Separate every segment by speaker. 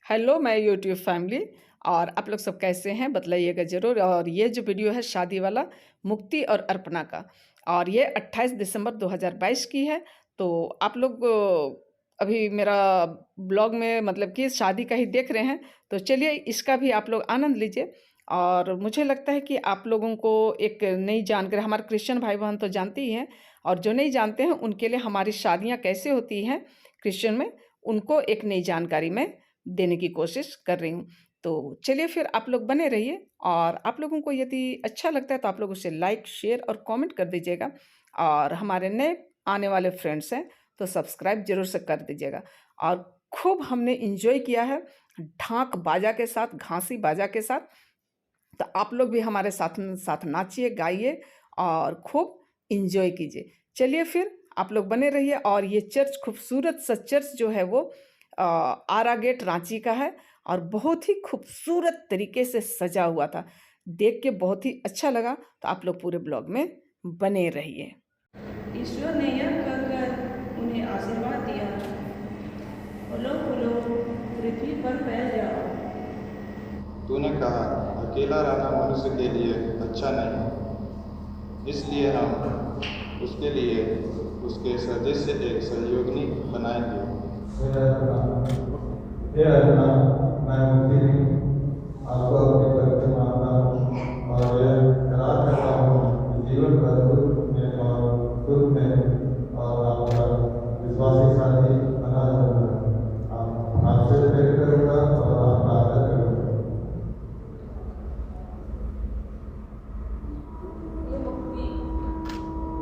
Speaker 1: Hello मैं YouTube family. और आप लोग सब कैसे हैं बतलाइएगा ज़रूर। और ये जो वीडियो है शादी वाला मुक्ति और अर्पणा का, और ये 28 दिसंबर 2022 की है। तो आप लोग अभी मेरा ब्लॉग में मतलब कि शादी का ही देख रहे हैं, तो चलिए इसका भी आप लोग आनंद लीजिए। और मुझे लगता है कि आप लोगों को एक नई जानकारी, हमारे क्रिश्चियन भाई बहन तो जानते ही हैं, और जो नहीं जानते हैं उनके लिए हमारी शादियाँ कैसे होती हैं क्रिश्चियन में, उनको एक नई जानकारी मैं देने की कोशिश कर रही हूँ। तो चलिए फिर आप लोग बने रहिए, और आप लोगों को यदि अच्छा लगता है तो आप लोग उसे लाइक, शेयर और कमेंट कर दीजिएगा। और हमारे नए आने वाले फ्रेंड्स हैं तो सब्सक्राइब ज़रूर से कर दीजिएगा। और खूब हमने एंजॉय किया है ढाक बाजा के साथ, घांसी बाजा के साथ। तो आप लोग भी हमारे साथ साथ नाचिए, गाइए और खूब एंजॉय कीजिए। चलिए फिर आप लोग बने रहिए। और ये चर्च, खूबसूरत सा चर्च जो है वो आरा गेट रांची का है, और बहुत ही खूबसूरत तरीके से सजा हुआ था। देख के बहुत ही अच्छा लगा। तो आप लोग पूरे ब्लॉग में बने रहिए।
Speaker 2: ईश्वर ने यह कहकर उन्हें आशीर्वाद दिया, फलो फूलो, पृथ्वी पर फैल जाओ।
Speaker 3: तूने कहा, अकेला रहना मनुष्य के लिए अच्छा नहीं, इसलिए हम उसके लिए उसके सदृश एक सहयोगी बनाएंगे।
Speaker 4: हे अर्पणा, मैं मुक्ति में आपको अपनी पत्नी मानता हूँ और यह करार करता हूँ कि जीवन भर दुख में और दुख में और आपका विश्वासी साथी बना रहूँगा। आपसे प्रेम करूँगा और आपका आदर करूँगा।
Speaker 2: ये मुक्ति,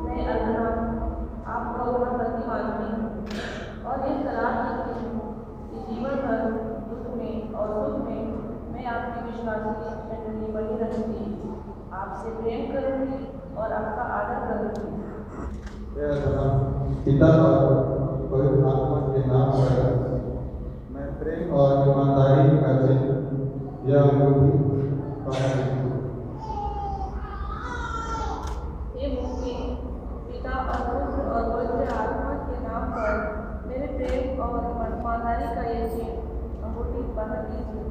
Speaker 2: मैं अर्पणा आपको अपना पति मानती हूँ और ये करार करती हूँ कि जीवन भर दुख में और सुख में मैं आपकी विश्वासी मंडली बनी रहूँगी, आपसे प्रेम करूँगी और आपका आदर करूँगी।
Speaker 4: हे अर्पणा, पिता और पवित्र आत्मा के नाम पर मैं प्रेम और ईमानदारी का चिन्ह यह अंगूठी पहनती हूँ।
Speaker 2: ये मुक्ति, पिता और पुत्र और पवित्र आत्मा के नाम पर मेरे प्रेम और ईमानदारी का ये चिन्ह अंगूठी पहन लीजिए।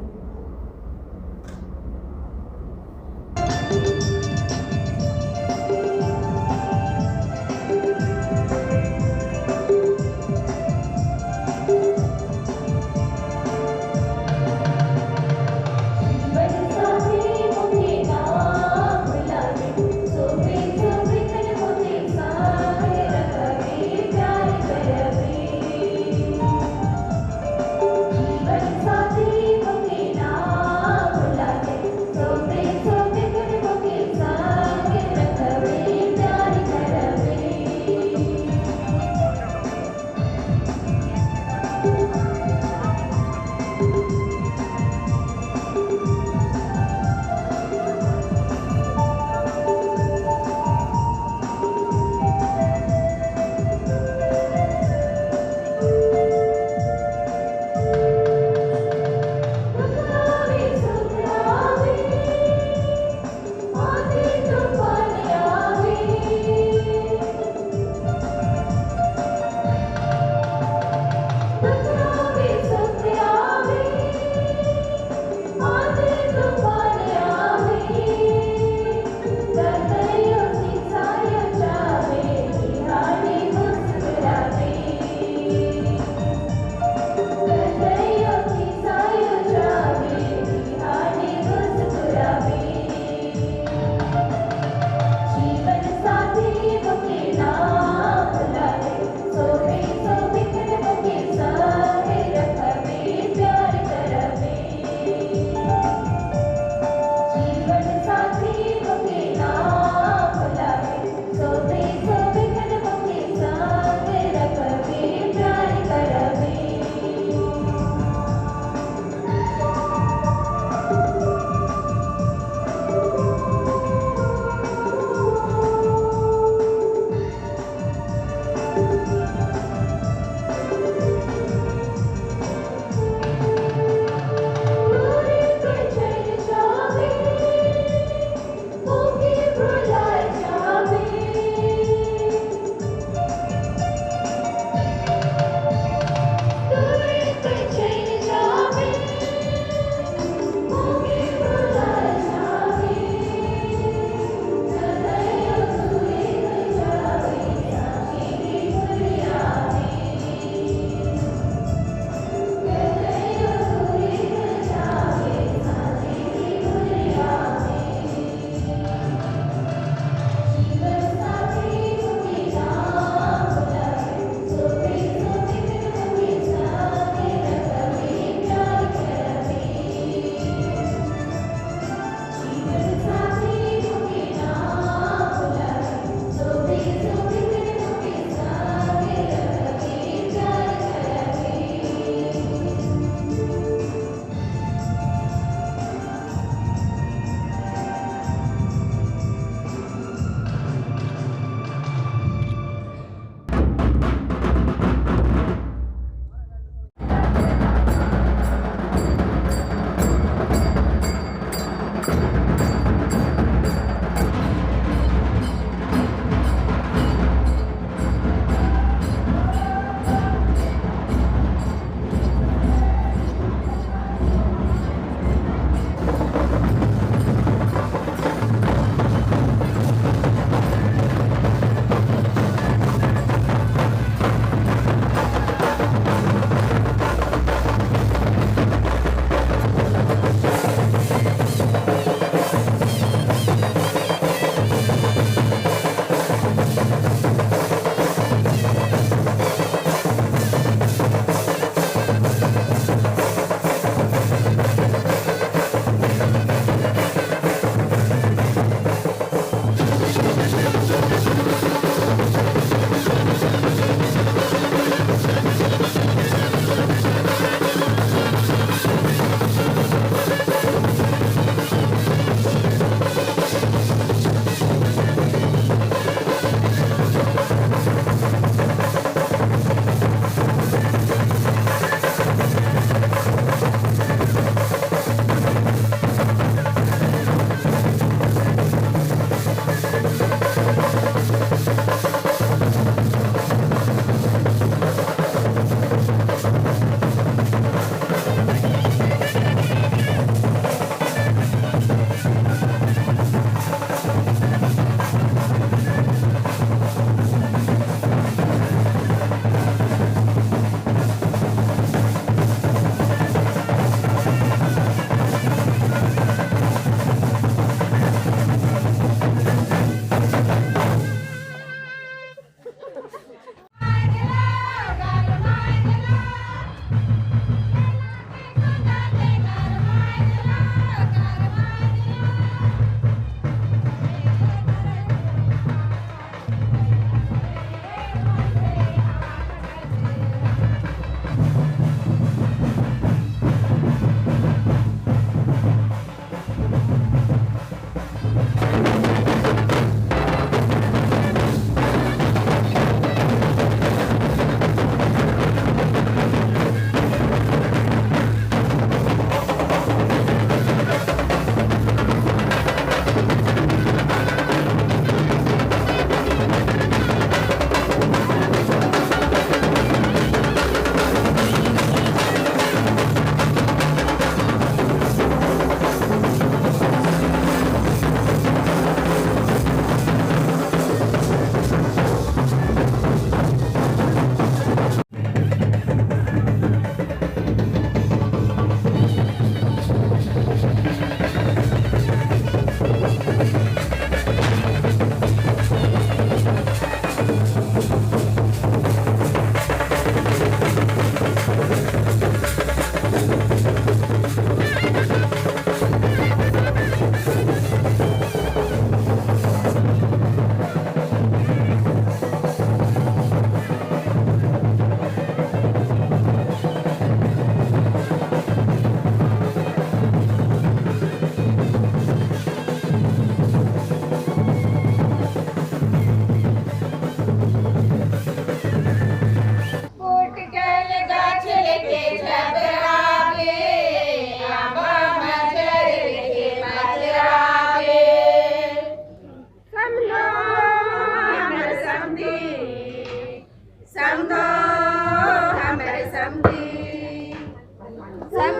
Speaker 5: साथी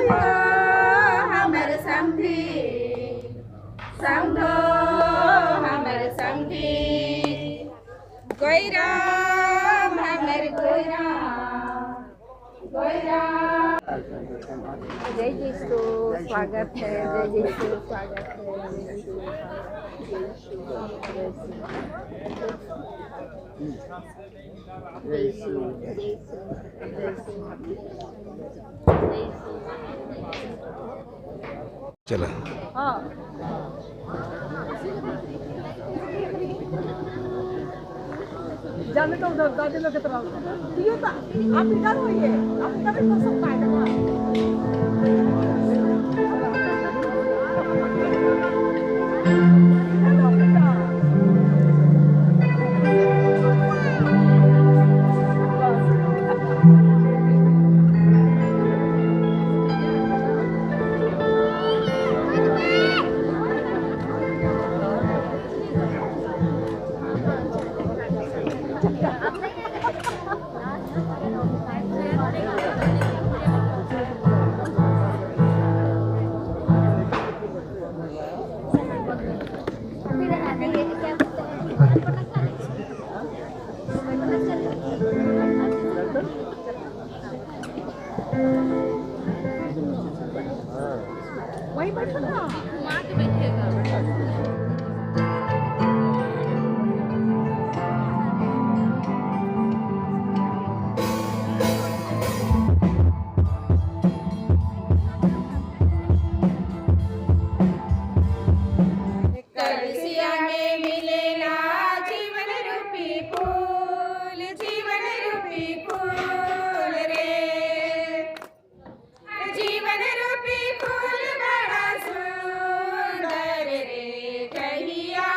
Speaker 2: समझो हमर समधी, समझो हमर समधी, गोइराम हमर गोइराम, गोइराम। जय यीशु, स्वागत है, जय यीशु, स्वागत है, जय यीशु, जय यीशु, जय यीशु, जय
Speaker 5: चला
Speaker 6: जाने तो उधर दादी लोग की तरफ ये तो आप इधर होइए, आप इधर ही कर सकता है ना। वही बैठो ना, माँ के बैठेगा।
Speaker 2: कलसिया में मिलेला जीवन रूपी फूल, जीवन रूपी फूल रे, जीवन रूपी फूल बड़ा सुंदर रे, कहिया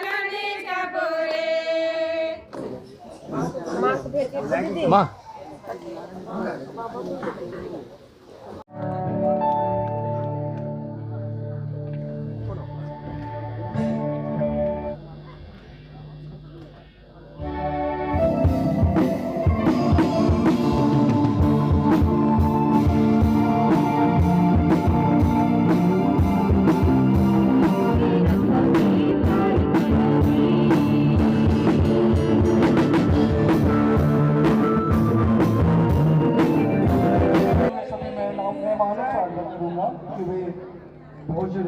Speaker 2: लने जाबो रे।
Speaker 5: माँ
Speaker 4: भोजन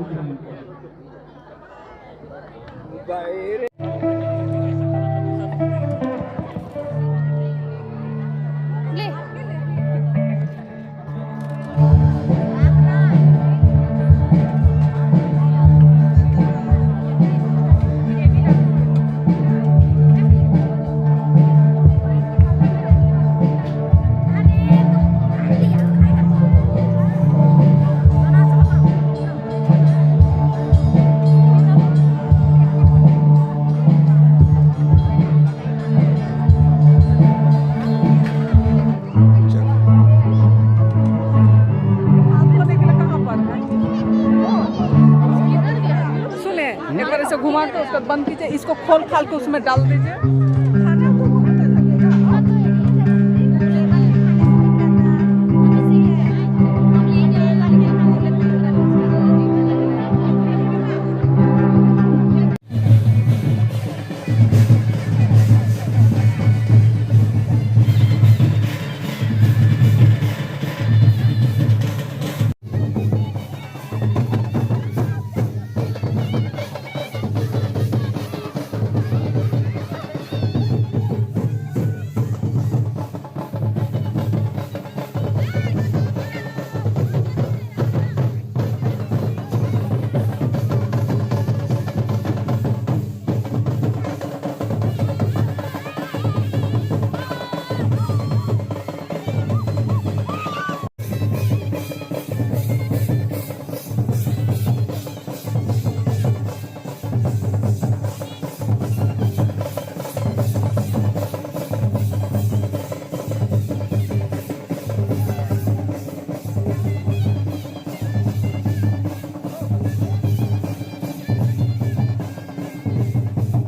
Speaker 6: सुने एक बार ऐसे घुमा के उसको बंद कीजिए, इसको खोल खाल के उसमें डाल दीजिए।